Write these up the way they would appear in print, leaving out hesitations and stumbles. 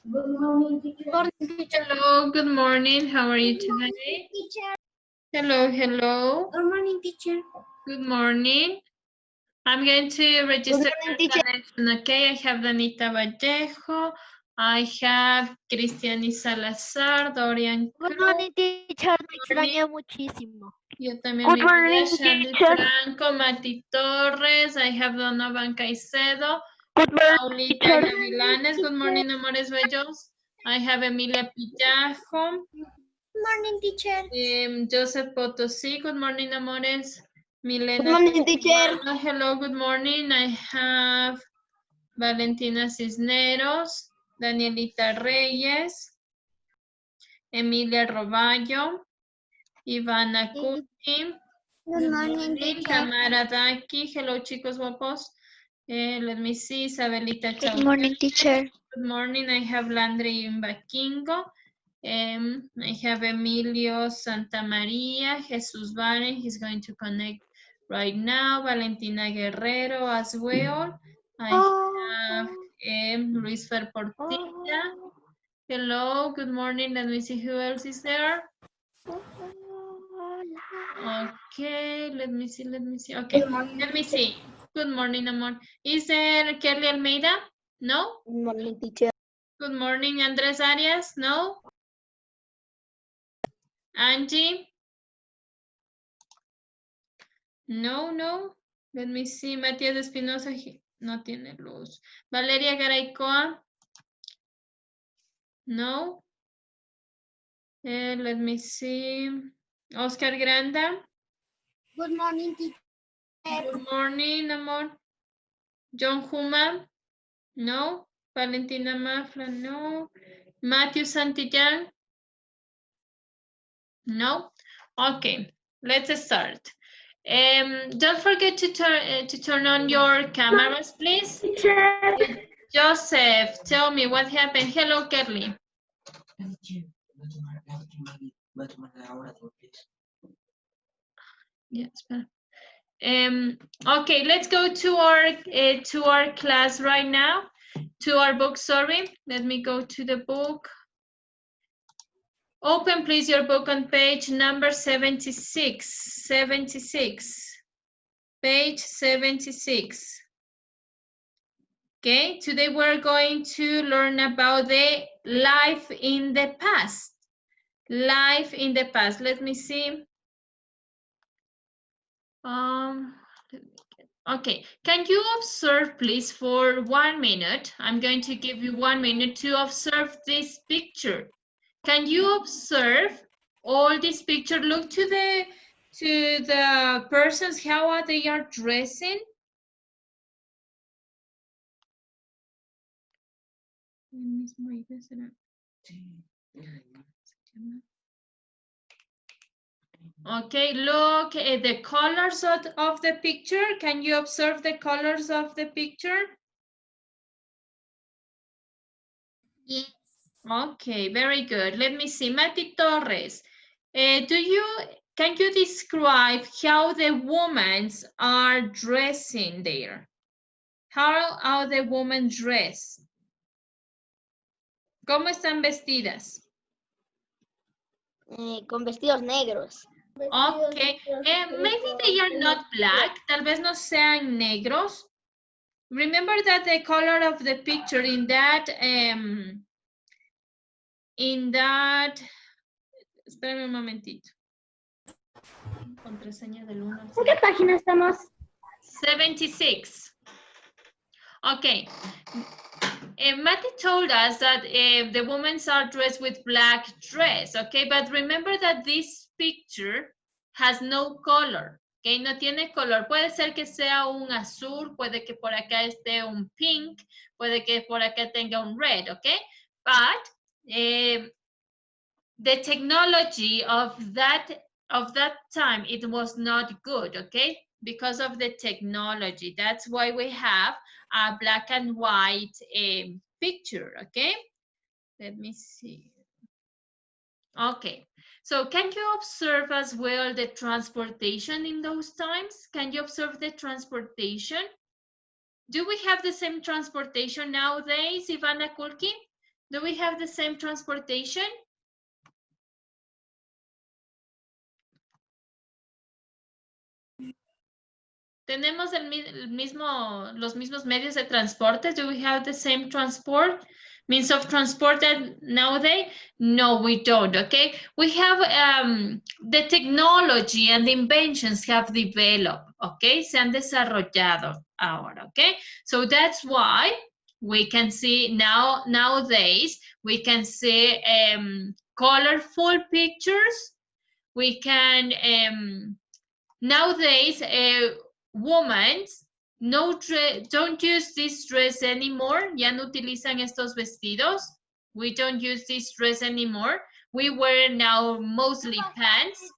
Good morning, teacher. Morning, teacher. Hello, good morning. How are you today? Teacher. Hello, hello. Good morning, teacher. Good morning. I'm going to register your connection, okay? I have Danita Vallejo. I have Cristiani Salazar, Dorian Good Cruz. morning, teacher. Me extrañé muchísimo. Yo también, Good mi morning, vida, Shandy teacher. Franco, Mati Torres. I have Donovan Caicedo. Good morning, Paulita teacher. Gavilanes. Good morning, amores bellos. I have Emilia Pillajo. Good morning, teacher. Joseph Potosí, good morning, amores. Milena. Good morning, teacher. Hello, good morning. I have Valentina Cisneros, Danielita Reyes, Emilia Roballo, Ivana Kuti. Good morning, teacher. Tamara Daki. Hello, chicos guapos. Let me see, Isabelita Chau. Good morning, teacher. Good morning. I have Landry Mbakingo. I have Emilio Santa Maria, Jesus Varen, he's going to connect right now. Valentina Guerrero as well. I have Luis Fer Portilla. Hello, good morning. Let me see who else is there. Okay, let me see. Okay, let me see. Good morning, amor. Is there Kelly Almeida? No? Good morning, teacher. Good morning, Andres Arias? No? Angie? No. Let me see. Matías Espinosa no tiene luz. Valeria Garaycoa. No. Let me see. Oscar Granda. Good morning, teacher. Good morning, amor. John Huma. No. Valentina Mafra. No. Matthew Santillán. No. Okay. Let's start. Don't forget to turn on your cameras, please. Teacher. Joseph, tell me what happened. Hello, Kerly. Yes. Okay, let's go to our class right now. To our book. Sorry, let me go to the book. Open, please, your book on page number 76. 76. Page 76. Okay, today we're going to learn about the life in the past. Life in the past. Let me see. Okay, can you observe, please, for 1 minute? I'm going to give you 1 minute to observe this picture. Can you observe all this picture? Look to the persons, how they are dressing. Okay, look at the colors of the picture. Can you observe the colors of the picture? Yes. Okay, very good. Let me see. Mati Torres, can you describe how the women are dressing there? How are the women dressed? ¿Cómo están vestidas? Con vestidos negros. Okay, maybe they are not black, tal vez no sean negros. Remember that the color of the picture in that, espérame un momentito. Contraseña del 1 al ¿En qué página estamos? 76. Okay. Matty told us that the women are dressed with black dress, okay? But remember that this picture has no color, okay? No tiene color. Puede ser que sea un azul, puede que por acá esté un pink, puede que por acá tenga un red, okay? But the technology of that time, it was not good, okay? Because of the technology. That's why we have a black and white picture, okay? Let me see. Okay, so can you observe as well the transportation in those times? Can you observe the transportation? Do we have the same transportation nowadays, Ivana Kulki? Do we have the same transportation? ¿Tenemos los mismos medios de transporte? Do we have the same transport? Means of transport nowadays? No, we don't, okay? We have the technology and the inventions have developed, okay? Se han desarrollado ahora, okay? So that's why we can see nowadays, we can see colorful pictures. We can, nowadays, women don't use this dress anymore. Ya no utilizan estos vestidos. We don't use this dress anymore. We wear now mostly pants.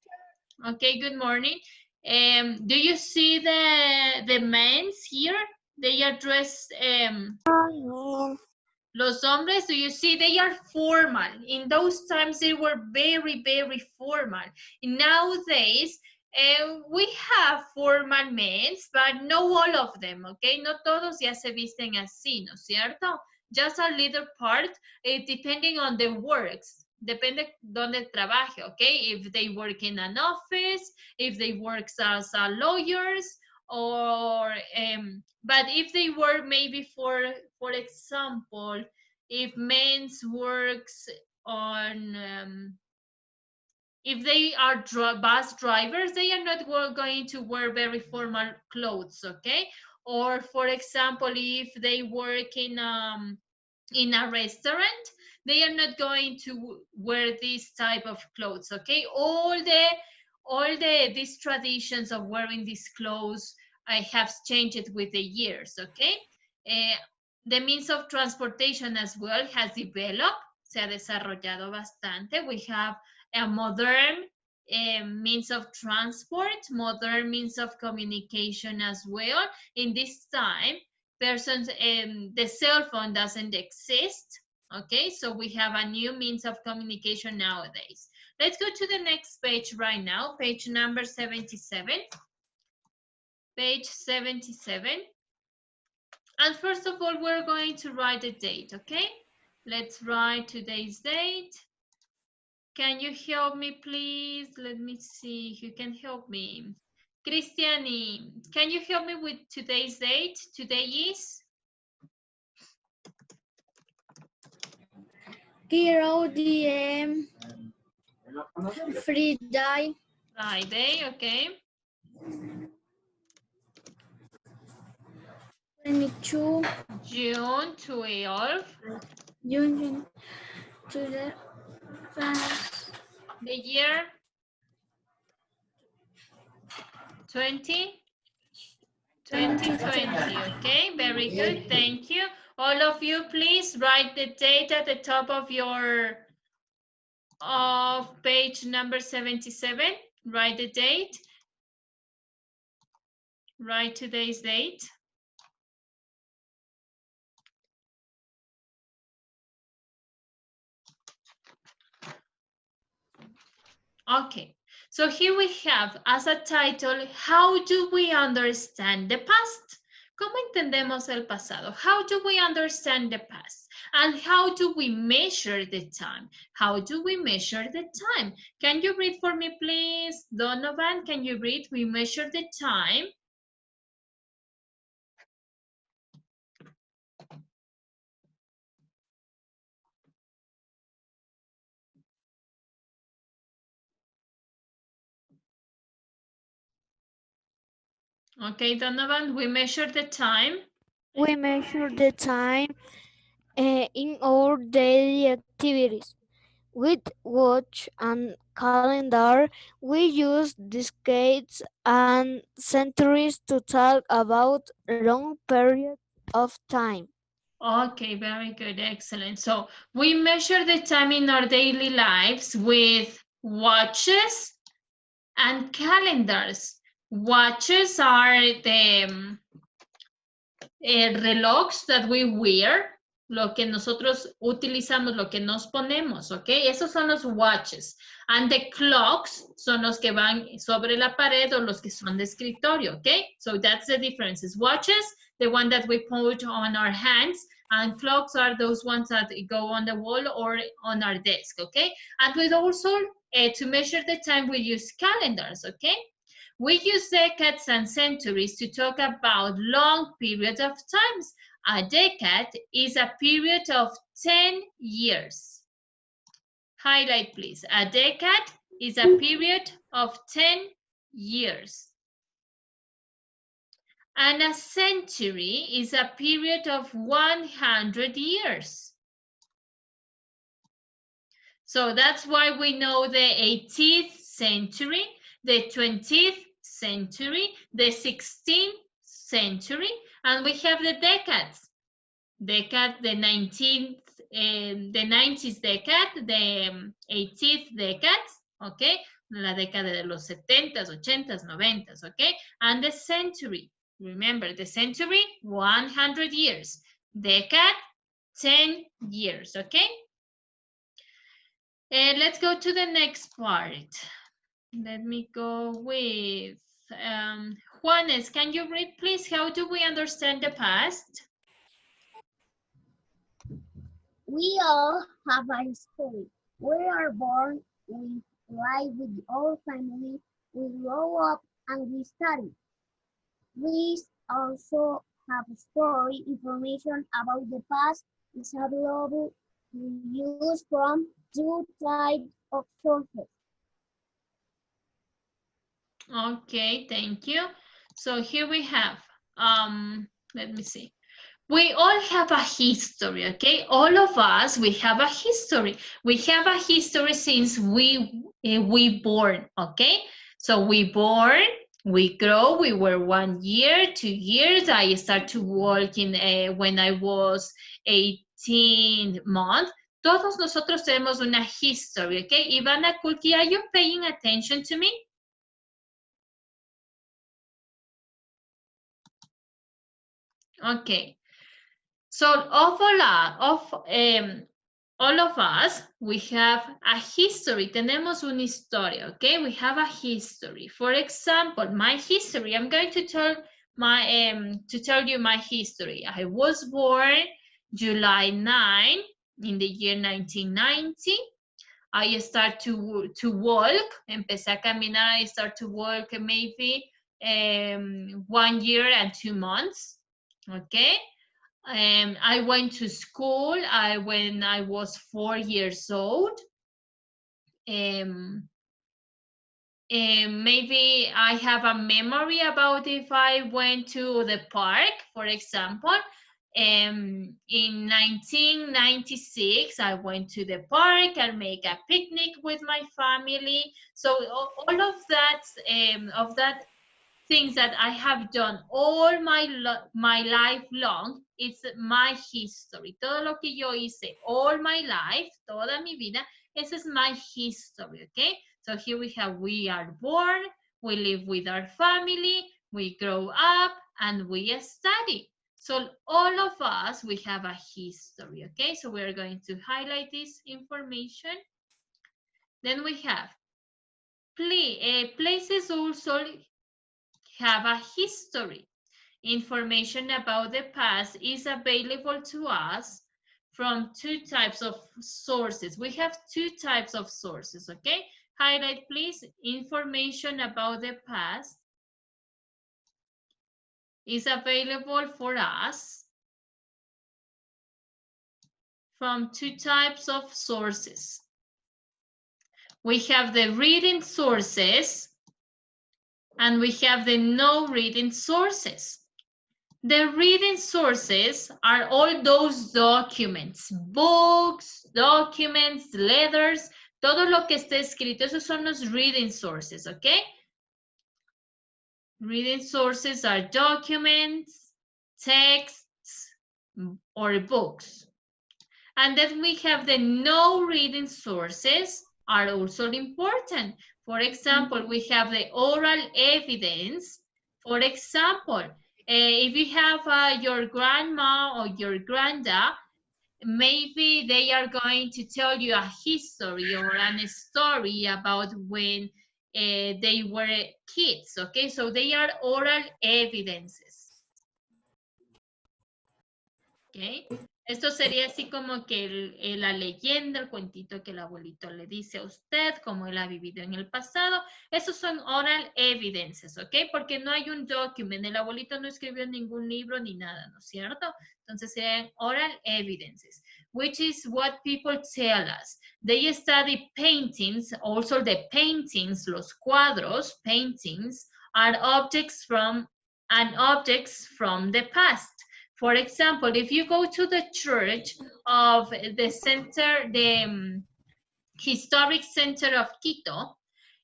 Okay, good morning. Do you see the men's here? They are dressed, los hombres, do you see? They are formal. In those times, they were very, very formal. Nowadays, we have formal men, but no all of them, okay? No todos ya se visten así, ¿no es cierto? Just a little part, depending on the works. Depende donde trabaje, okay? If they work in an office, if they work as lawyers, or, but if they work maybe for example, if men's works on, if they are bus drivers, they are not going to wear very formal clothes, okay? Or for example, if they work in a restaurant, they are not going to wear this type of clothes, okay? All these traditions of wearing these clothes have changed with the years, okay? The means of transportation as well has developed, se ha desarrollado bastante. We have a modern means of transport, modern means of communication as well. In this time, persons, the cell phone doesn't exist, okay? So we have a new means of communication nowadays. Let's go to the next page right now, page number 77. Page 77. And first of all, we're going to write the date, okay? Let's write today's date. Can you help me, please? Let me see who can help me. Cristiani, can you help me with today's date? Today is? Kiro, DM. Friday. Friday, okay. 22. June 12. June to the The year? 2020, okay, very good, thank you. All of you, please write the date at the top of page number 77. Write the date. Write today's date. Okay, so here we have as a title, how do we understand the past? ¿Cómo entendemos el pasado? How do we understand the past? And how do we measure the time? How do we measure the time? Can you read for me, please? Donovan, can you read? We measure the time. Okay, Donovan, we measure the time. We measure the time in our daily activities. With watch and calendar, we use decades and centuries to talk about long periods of time. Okay, very good, excellent. So we measure the time in our daily lives with watches and calendars. Watches are the relojes that we wear, lo que nosotros utilizamos, lo que nos ponemos, ¿ok? Esos son los watches. And the clocks son los que van sobre la pared o los que son de escritorio, ¿ok? So that's the difference. Watches, the one that we put on our hands, and clocks are those ones that go on the wall or on our desk, okay? And we also, to measure the time, we use calendars, okay? We use decades and centuries to talk about long periods of times. A decade is a period of 10 years. Highlight, please. A decade is a period of 10 years. And a century is a period of 100 years. So that's why we know the 18th century, the 20th century, the 16th century, and we have the decades. Decade, the 19th, the 90th decade, the 80th decade, okay? La década de los 70s, 80s, 90s, okay? And the century. Remember, the century, 100 years. Decade, 10 years, okay? Let's go to the next part. Let me go with Juanes. Can you read, please? How do we understand the past? We all have a history. We are born, we live with our family, we grow up and we study. We also have story information about the past is available to use from two types of sources. Okay, thank you. So here we have, let me see. We all have a history, okay? All of us, we have a history. We have a history since we born, okay? So we born, we grow, we were 1 year, 2 years. I started to work in when I was 18 months. Todos nosotros tenemos una history, okay? Ivana Kulki, are you paying attention to me? Okay. So all of us, we have a history. Tenemos una historia, okay? We have a history. For example, my history. I'm going to tell you my history. I was born July 9 in the year 1990. I start to walk. Empecé a caminar. I start to walk maybe 1 year and 2 months. Okay. I went to school when I was 4 years old. Maybe I have a memory about if I went to the park, for example. In 1996, I went to the park and make a picnic with my family. So all of that things that I have done all my life long, it's my history. Todo lo que yo hice all my life, toda mi vida, esa es my history, okay? So here we have, we are born, we live with our family, we grow up, and we study. So all of us, we have a history, okay? So we're going to highlight this information. Then we have places also have a history. Information about the past is available to us from two types of sources. We have two types of sources, okay? Highlight, please. Information about the past is available for us from two types of sources. We have the reading sources and we have the no reading sources. The reading sources are all those documents, books, documents, letters, todo lo que esté escrito. Esos son los reading sources, okay? Reading sources are documents, texts, or books. And then we have the no reading sources are also important. For example, we have the oral evidence. For example, if you have your grandma or your granddad, maybe they are going to tell you a history or a story about when they were kids, okay? So they are oral evidences, okay? Esto sería así como que la leyenda, el cuentito que el abuelito le dice a usted, como él ha vivido en el pasado. Esos son oral evidences, ¿ok? Porque no hay un document. El abuelito no escribió ningún libro ni nada, ¿no es cierto? Entonces serían oral evidences, which is what people tell us. They study paintings, also the paintings, los cuadros, paintings, are objects from the past. For example, if you go to the church of the center, the historic center of Quito,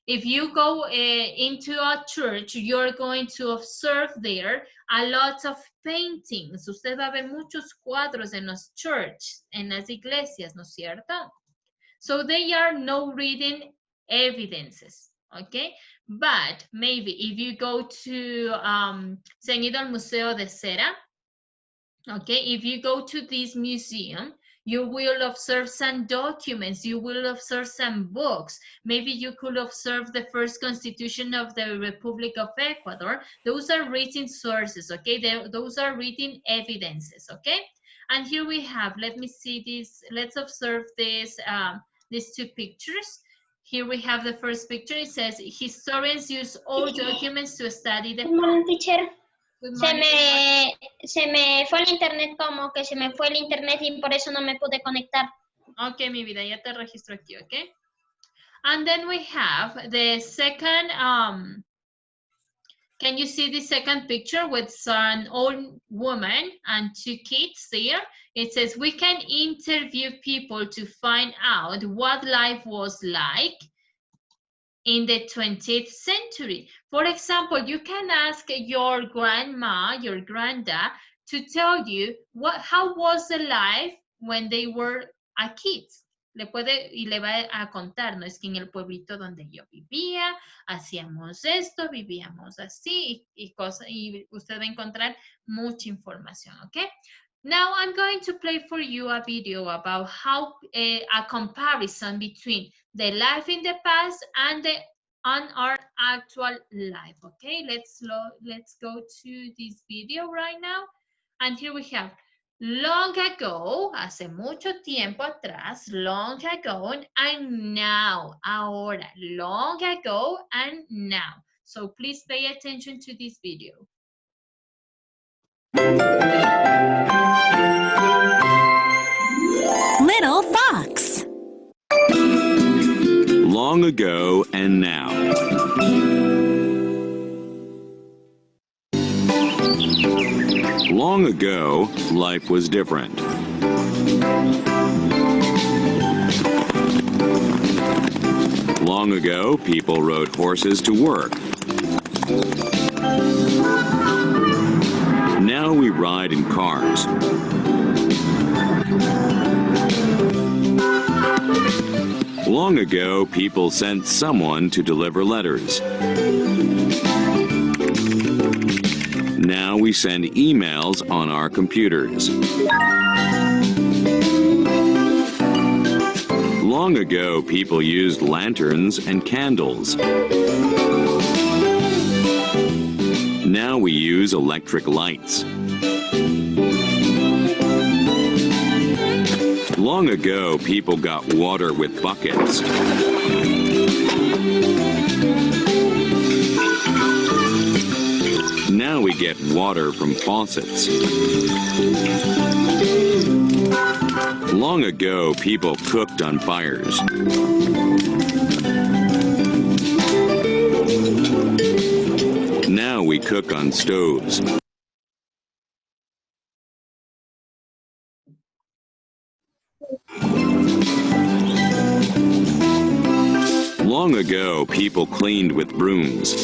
if you go into a church, you're going to observe there a lot of paintings. Usted va a ver muchos cuadros en los churches, en las iglesias, ¿no es cierto? So they are no reading evidences, okay? But maybe if you go to, se han ido al Museo de Cera, okay, if you go to this museum, you will observe some documents, you will observe some books. Maybe you could observe the first constitution of the Republic of Ecuador. Those are written sources, okay? Those are written evidences, okay? And here we have, let me see this, let's observe this, these two pictures. Here we have the first picture. It says, historians use all documents to study the past. Teacher. Good Se morning. me fue el internet, como que se me fue el internet y por eso no me pude conectar. Ok, mi vida, ya te registro aquí, ok? And then we have the second, can you see the second picture with an old woman and two kids there? It says, we can interview people to find out what life was like in the 20th century. For example, you can ask your grandma, your granddad, to tell you how was the life when they were a kids. Le va a contar, no es que en el pueblito donde yo vivía, hacíamos esto, vivíamos así y usted va a encontrar mucha información, ¿ok? Now I'm going to play for you a video about how a comparison between the life in the past and our actual life. Okay, let's go to this video right now. And here we have long ago, hace mucho tiempo atrás, long ago, and now, ahora, long ago and now. So please pay attention to this video. Little Fox. Long ago and now. Long ago, life was different. Long ago, people rode horses to work. Now we ride in cars. Long ago, people sent someone to deliver letters. Now we send emails on our computers. Long ago, people used lanterns and candles. Now we use electric lights. Long ago, people got water with buckets. Now we get water from faucets. Long ago, people cooked on fires. Now we cook on stoves. Long ago, people cleaned with brooms.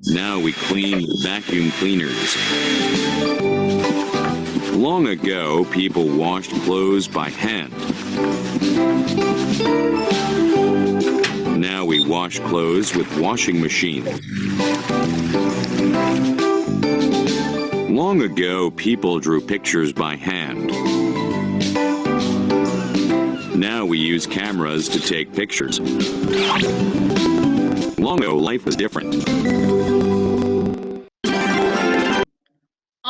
Now we clean with vacuum cleaners. Long ago, people washed clothes by hand. Now we wash clothes with washing machine. Long ago, people drew pictures by hand. Now we use cameras to take pictures. Long ago, life was different.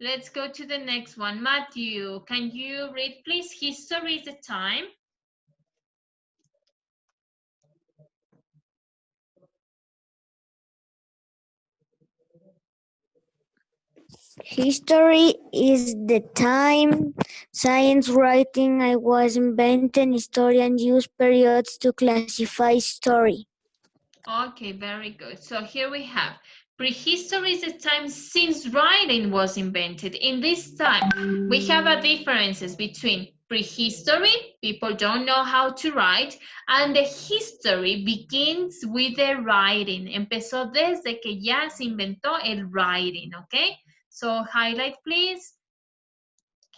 Let's go to the next one. Matthew, can you read, please? History is the time. History is the time science writing I was invented. Historians use periods to classify story. Okay, very good. So here we have prehistory is the time since writing was invented. In this time, we have a differences between prehistory, people don't know how to write, and the history begins with the writing. Empezó desde que ya se inventó el writing, okay? So highlight, please.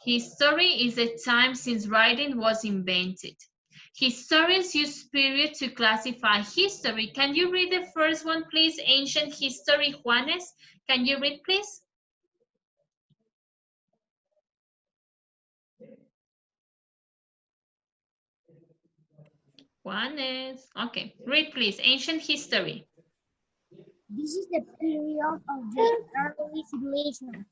History is the time since writing was invented. Historians use period to classify history. Can you read the first one, please? Ancient history, Juanes. Can you read, please? Juanes. Okay, read, please. Ancient history. This is the period of the early civilization.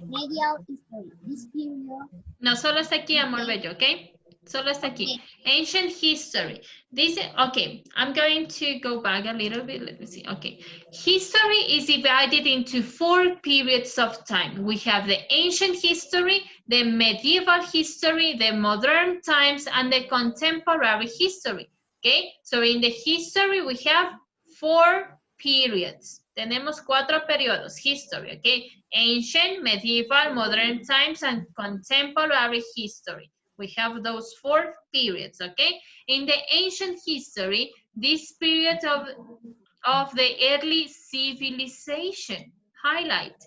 Medieval history. This period. No, solo está aquí, amor bello, okay? Solo está aquí. Ancient history. This, okay, I'm going to go back a little bit. Let me see. Okay. History is divided into 4 periods of time. We have the ancient history, the medieval history, the modern times, and the contemporary history. Okay. So in the history, we have 4 periods. Tenemos 4 periodos, history, okay? Ancient, medieval, modern times, and contemporary history. We have those 4 periods, okay? In the ancient history, this period of the early civilization, highlight.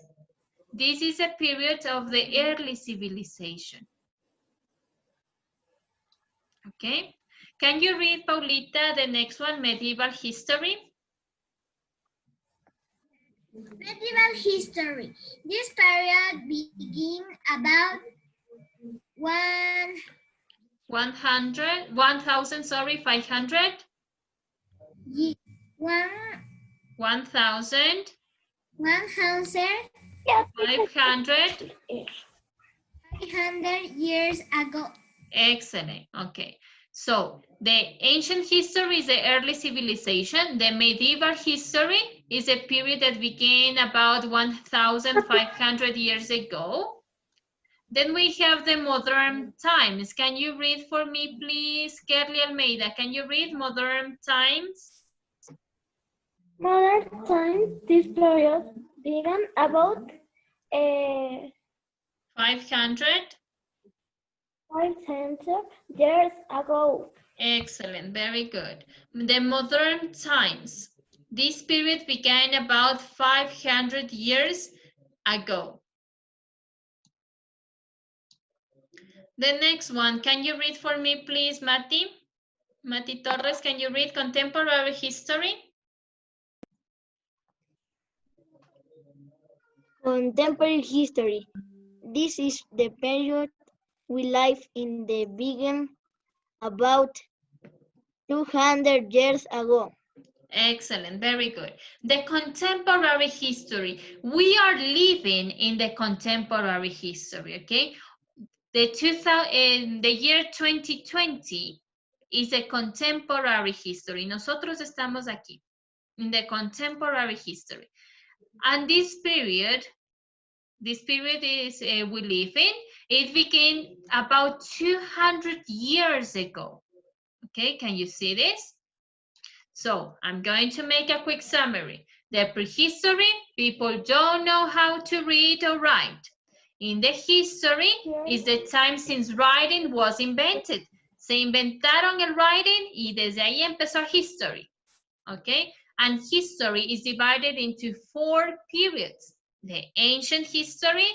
This is a period of the early civilization. Okay? Can you read, Paulita, the next one, medieval history? Medieval history. This period begins about 1,000, sorry, 500? Ye- one 1,000, 100 500. 500 years ago. Excellent. Okay. So the ancient history is the early civilization. The medieval history is a period that began about 1,500 years ago. Then we have the modern times. Can you read for me, please? Kerly Almeida, can you read modern times? Modern times, this period began about 500. 500 years ago. Excellent, very good. The modern times. This period began about 500 years ago. The next one, can you read for me, please, Mati? Mati Torres, can you read contemporary history? Contemporary history. This is the period we live in the began about 200 years ago. Excellent, very good. The contemporary history. We are living in the contemporary history, okay? The year 2020 is a contemporary history. Nosotros estamos aquí in the contemporary history. And this period is we live in, it began about 200 years ago. Okay, can you see this? So I'm going to make a quick summary. The prehistory, people don't know how to read or write. In the history is the time since writing was invented. Se inventaron el writing y desde ahí empezó history. Okay, and history is divided into 4 periods. The ancient history,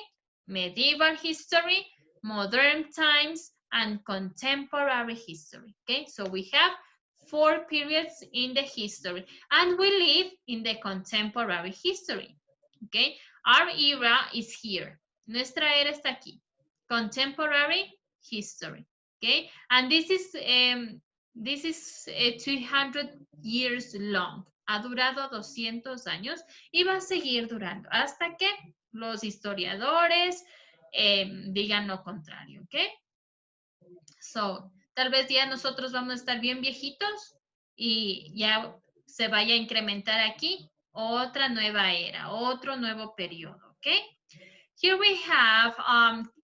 medieval history, modern times, and contemporary history. Okay, so we have 4 periods in the history, and we live in the contemporary history. Okay, our era is here. Nuestra era está aquí. Contemporary history. Okay, and this is 200 years long. Ha durado 200 años y va a seguir durando. ¿Hasta qué? los historiadores digan lo contrario, ¿ok? So, tal vez ya nosotros vamos a estar bien viejitos y ya se vaya a incrementar aquí otra nueva era, otro nuevo periodo, ¿ok? Here we have,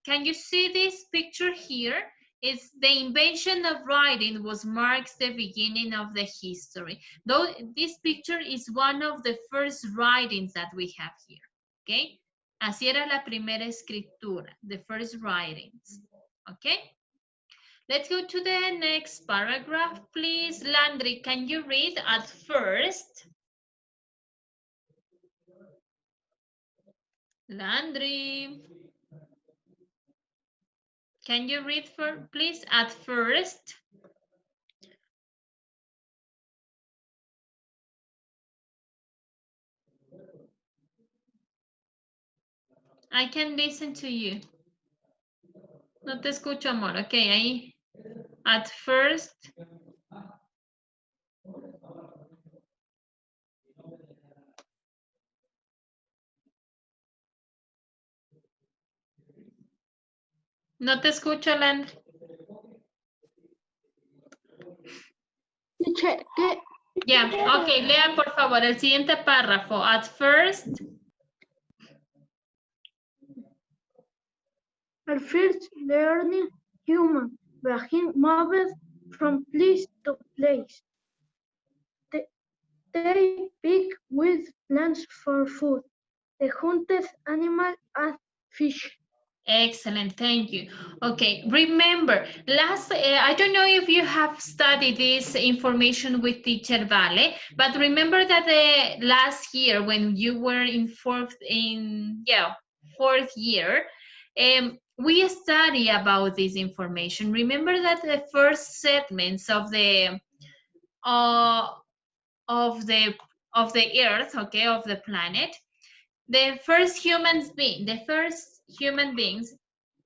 can you see this picture here? It's the invention of writing marks the beginning of the history. Though this picture is one of the first writings that we have here, okay? Así era la primera escritura, the first writings, okay? Let's go to the next paragraph, please. Landry, can you read at first? Landry. Can you read please at first? I can listen to you. No te escucho, amor. Ok, ahí. At first. No te escucho, Landry. Ya, ok, lea por favor el siguiente párrafo. At first. At first, learning human beings moved from place to place. They picked with plants for food. They hunted animals and fish. Excellent, thank you. Okay, remember, I don't know if you have studied this information with teacher Vale, but remember that the last year when you were in fourth year, we study about this information. Remember that the first segments of the earth, okay, of the planet, the first human beings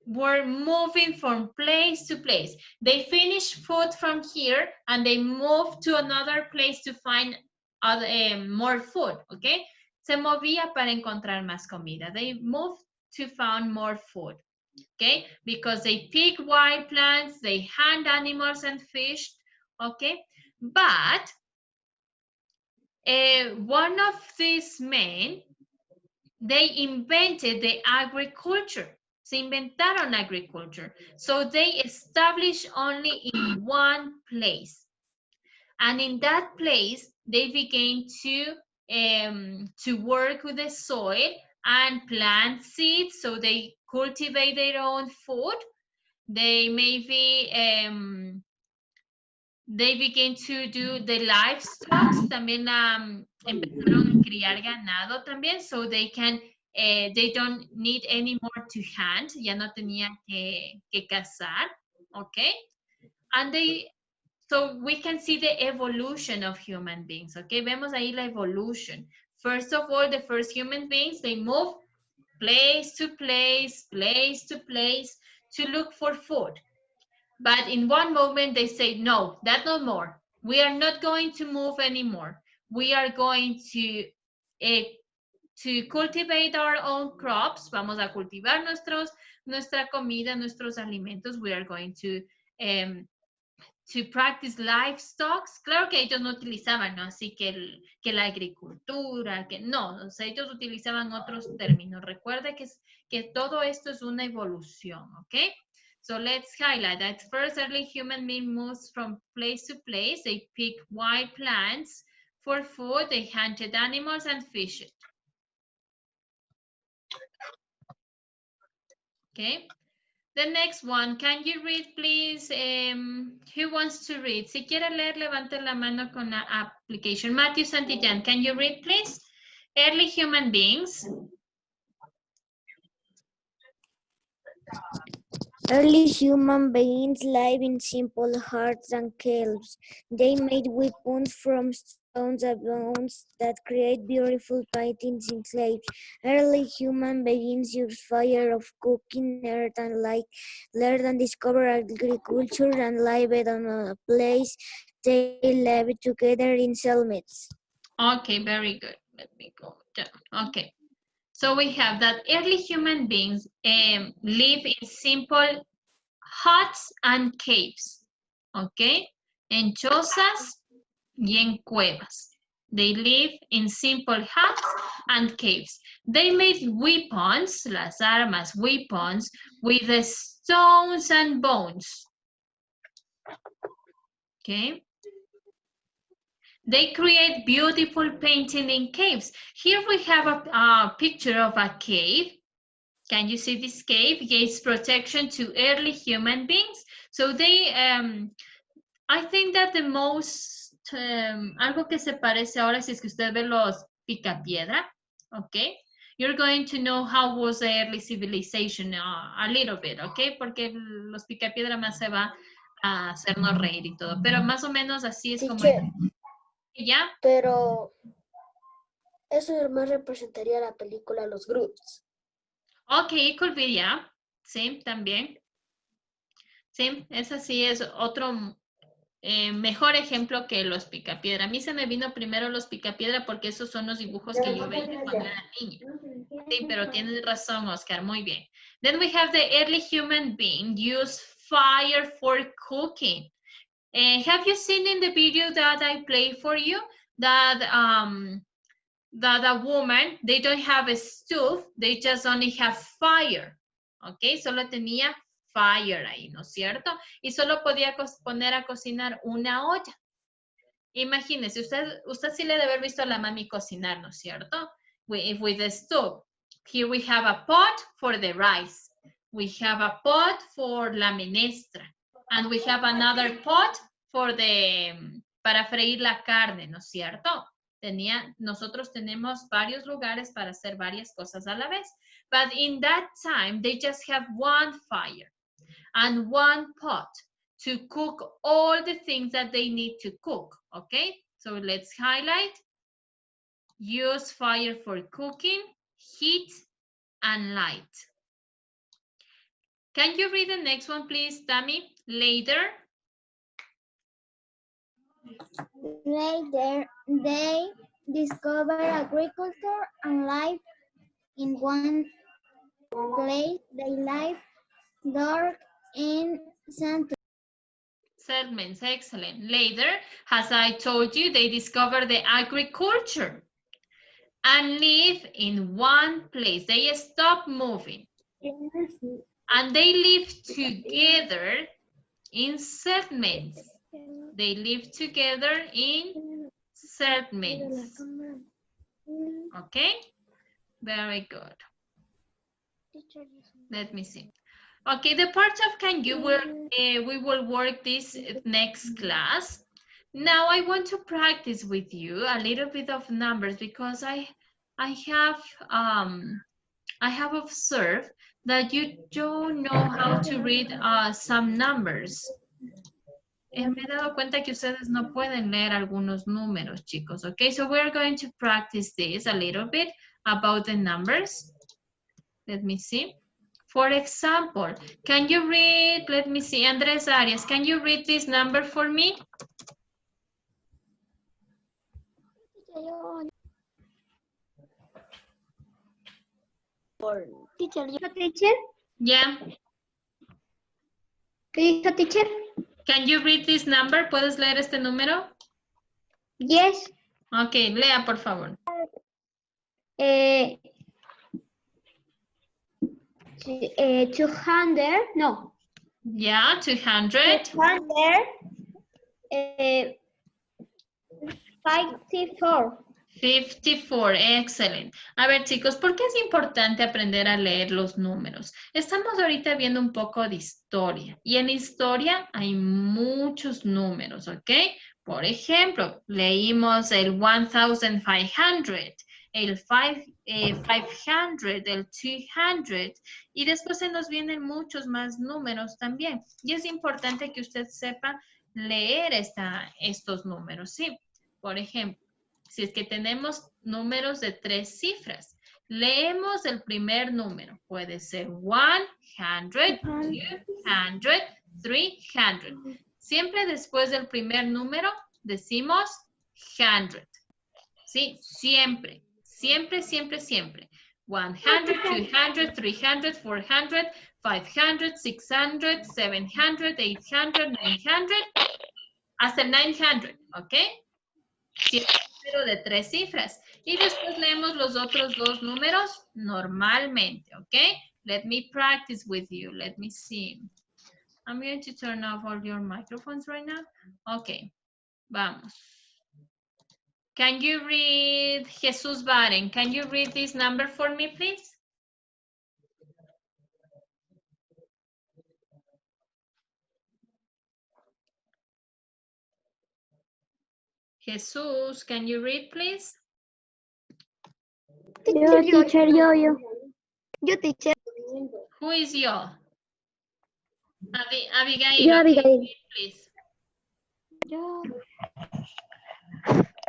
were moving from place to place. They finished food from here and they moved to another place to find more food, okay? Se movía para encontrar más comida. They moved to find more food, okay? Because they pick wild plants, they hunt animals and fish, okay? But one of these men, they invented the agriculture. Se inventaron agriculture. So they established only in one place. And in that place, they began to work with the soil and plant seeds. So they cultivate their own food. They maybe, they began to do the livestock. También empezaron a criar ganado también. So they can, they don't need any more to hunt. Ya no tenían que cazar. Okay. And so we can see the evolution of human beings. Okay. Vemos ahí la evolution. First of all, the first human beings, they move place to place, place to place to look for food. But in one moment they say, no, that's no more. We are not going to move anymore. We are going to cultivate our own crops. Vamos a cultivar nuestra comida, nuestros alimentos. We are going to practice livestock. Claro que ellos no utilizaban, ¿no? Así que la agricultura, que no, o sea, ellos utilizaban otros términos. Recuerda que todo esto es una evolución, ¿ok? So let's highlight that first early human being moves from place to place. They pick wild plants for food. They hunted animals and fished. Okay. The next one, can you read, please? Who wants to read? Si quiere leer, levante la mano con la application. Matthew Santillan, can you read, please? Early human beings. Early human beings lived in simple huts and caves. They made weapons from stones and bones that create beautiful paintings in clay. Early human beings used fire of cooking, earth and light, learned and discovered agriculture and lived on a place. They lived together in settlements. Okay, very good. Let me go down. Okay. So we have that early human beings live in simple huts and caves, okay? En chozas y en cuevas. They live in simple huts and caves. They made weapons, las armas, weapons, with the stones and bones. Okay. They create beautiful painting in caves. Here we have a picture of a cave. Can you see this cave? Gives protection to early human beings. So they, I think that the most, algo que se parece ahora, si es que usted ve los Picapiedra, okay? You're going to know how was the early civilization a little bit, okay? Porque los Picapiedra más se va a hacernos reír y todo, pero más o menos así es como... ¿Ya? Pero eso más representaría la película Los Groots. Ok, could be, ya. Sí, también. Sí, ese sí es otro mejor ejemplo que los Picapiedra. A mí se me vino primero los Picapiedra porque esos son los dibujos que yo veía cuando era niña. Sí, pero tienes razón, Oscar. Muy bien. Then we have the early human being use fire for cooking. Have you seen in the video that I played for you that that a woman, they don't have a stove, they just only have fire. Ok, solo tenía fire ahí, ¿no es cierto? Y solo podía poner a cocinar una olla. Imagínese, usted sí le debe haber visto a la mami cocinar, ¿no es cierto? With the stove. Here we have a pot for the rice. We have a pot for la menestra. And we have another pot for para freír la carne, ¿no es cierto? Nosotros tenemos varios lugares para hacer varias cosas a la vez. But in that time, they just have one fire and one pot to cook all the things that they need to cook, okay? So let's highlight. Use fire for cooking, heat, and light. Can you read the next one, please, Tammy? Later. Later, they discovered agriculture and life in one place. They live dark in Settlements, excellent. Later, as I told you, they discovered the agriculture and live in one place. They stop moving. And they live together in settlements. They live together in settlements. Okay? Very good. Let me see. Okay, the part of can you work, we will work this next class. Now I want to practice with you a little bit of numbers because I have observed that you don't know how to read some numbers. Me he dado cuenta que ustedes no pueden leer algunos números, chicos. Okay, so we're going to practice this a little bit about the numbers. Let me see. For example, can you read, let me see, Andres Arias, can you read this number for me? Teacher? Yeah. ¿Qué dijo, teacher? Can you read this number? ¿Puedes leer este número? Yes. Ok, lea, por favor. 200, no. Yeah, 200. 54. 54, excelente. A ver, chicos, ¿por qué es importante aprender a leer los números? Estamos ahorita viendo un poco de historia. Y en historia hay muchos números, ¿ok? Por ejemplo, leímos el 1500, el 500, el 200. Y después se nos vienen muchos más números también. Y es importante que usted sepa leer estos números, ¿sí? Por ejemplo, si es que tenemos números de 3 cifras, leemos el primer número. Puede ser 100, 200, 300. Siempre después del primer número decimos 100. ¿Sí? Siempre, siempre, siempre, siempre. 100, 200, 300, 400, 500, 600, 700, 800, 900, hasta el 900, ¿ok? Si es un número de 3 cifras. Y después leemos los otros dos números normalmente, ¿ok? Let me practice with you. Let me see. I'm going to turn off all your microphones right now. Ok, vamos. Can you read, Jesús Baren, can you read this number for me, please? Jesús, can you read, please? Yo, teacher, yo. Yo, teacher. Who is yo? Abigail, Yo, okay, Abigail. read, please.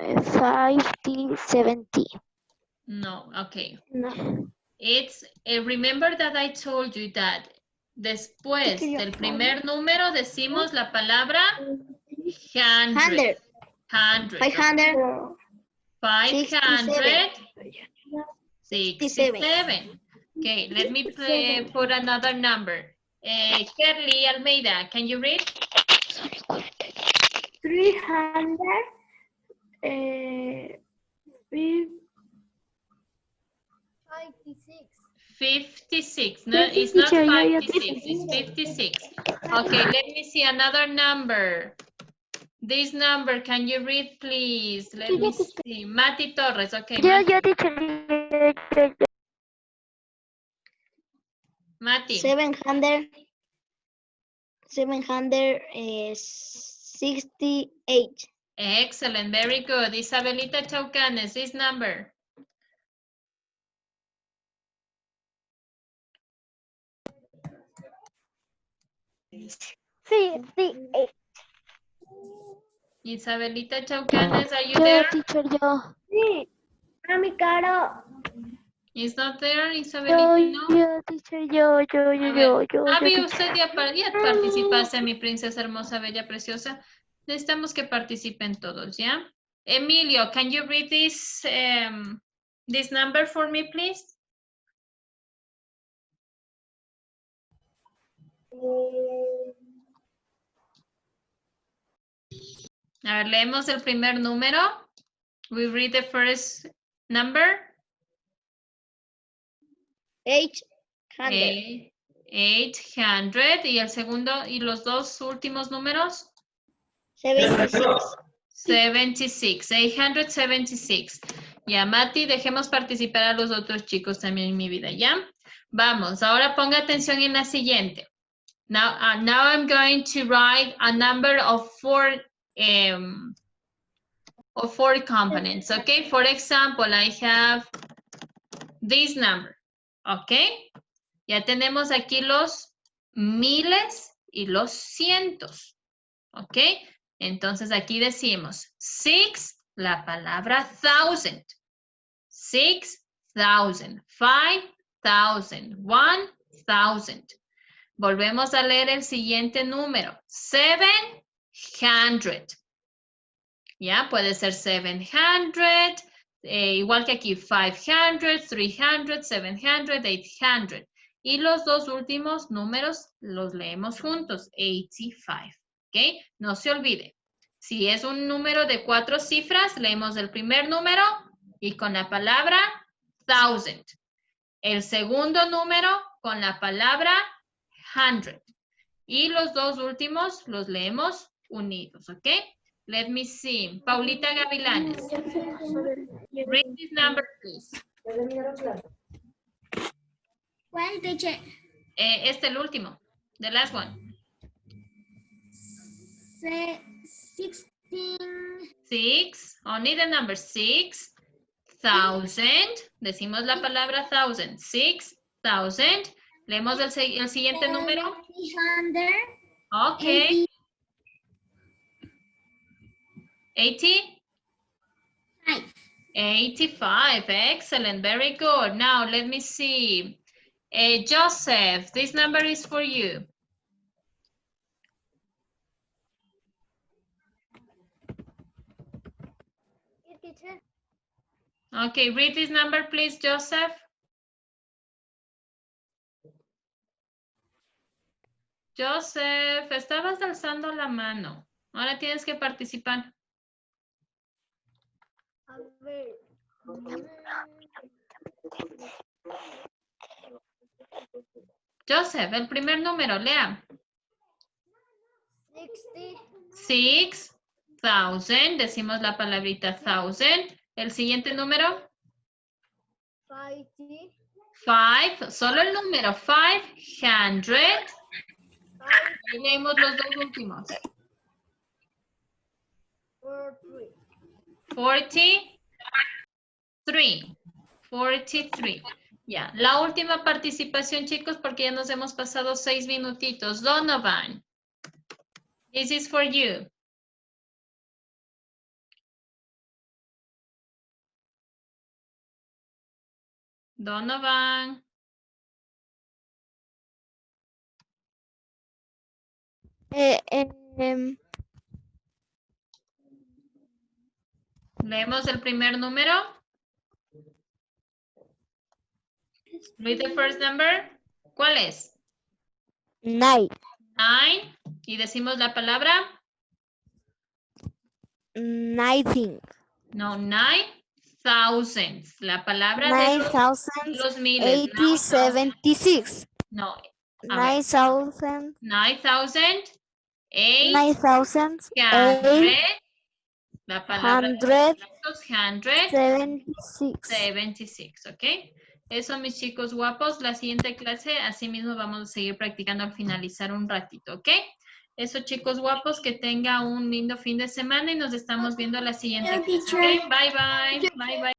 50, 70. No, okay. No. It's, remember that I told you that después del primer número decimos la palabra 100. 100. 100. 500. 500. 67. 67. Okay, let me put another number. Kerly Almeida, can you read? 300. 56. No, it's not 56, it's 56. Okay, let me see another number. This number, can you read, please? Let me see. Mati Torres, okay. Mati. 768. Excellent, very good. Isabelita Chaucanes, this number. Isabelita Chaucanes, are you there? Sí. A mi caro. Is not there, Isabelita, no? Teacher, yo. Abby, usted ya participaste, mi princesa hermosa, bella, preciosa. Necesitamos que participen todos, ¿ya? Emilio, can you read this number for me, please? A ver, leemos el primer número. We read the first number. 800. 800. Y el segundo, y los dos últimos números. 76. 76. 876. Ya, Mati, dejemos participar a los otros chicos también en mi vida, ¿ya? Vamos, ahora ponga atención en la siguiente. Now I'm going to write a number of four components, okay? For example, I have this number, okay? Ya tenemos aquí los miles y los cientos, okay? Entonces aquí decimos 6, la palabra thousand. 6,000, 5,000, 1,000. Volvemos a leer el siguiente número. 700. Ya, puede ser 700. Igual que aquí, 500, 300, 700, 800. Y los dos últimos números los leemos juntos. 85. ¿Ok? No se olvide. Si es un número de 4 cifras, leemos el primer número y con la palabra 1000. El segundo número con la palabra 100. Y los dos últimos los leemos unidos, ¿ok? Let me see. Paulita Gavilanes. Read this number, please. ¿Cuál, teacher? El último. The last one. 16. 6. Only the number 6,000. Decimos la palabra 1000. 6,000. Leemos el siguiente número. 300. Ok. 80? 85. Excellent. Very good. Now, let me see. Joseph, this number is for you. Okay, read this number, please, Joseph. Joseph, estabas alzando la mano. Ahora tienes que participar. A ver. Joseph, el primer número, lea. 6,000. Decimos la palabrita thousand. El siguiente número. 5. Solo el número. 500. Y leemos los dos últimos. 43. Ya, la última participación, chicos, porque ya nos hemos pasado 6 minutitos. Donovan, this is for you. Donovan. Leemos el primer número. Read the first number. ¿Cuál es? 9. 9. Y decimos la palabra. 19. No, 9,000. La palabra de los miles. 9,076. No. A ver. 9,000. 9,000. 9,000. 800. La palabra de 76. 76, ¿ok? Eso, mis chicos guapos. La siguiente clase, así mismo vamos a seguir practicando al finalizar un ratito, ¿ok? Eso, chicos guapos, que tenga un lindo fin de semana y nos estamos viendo la siguiente clase, ¿ok? Bye, bye. Bye, bye.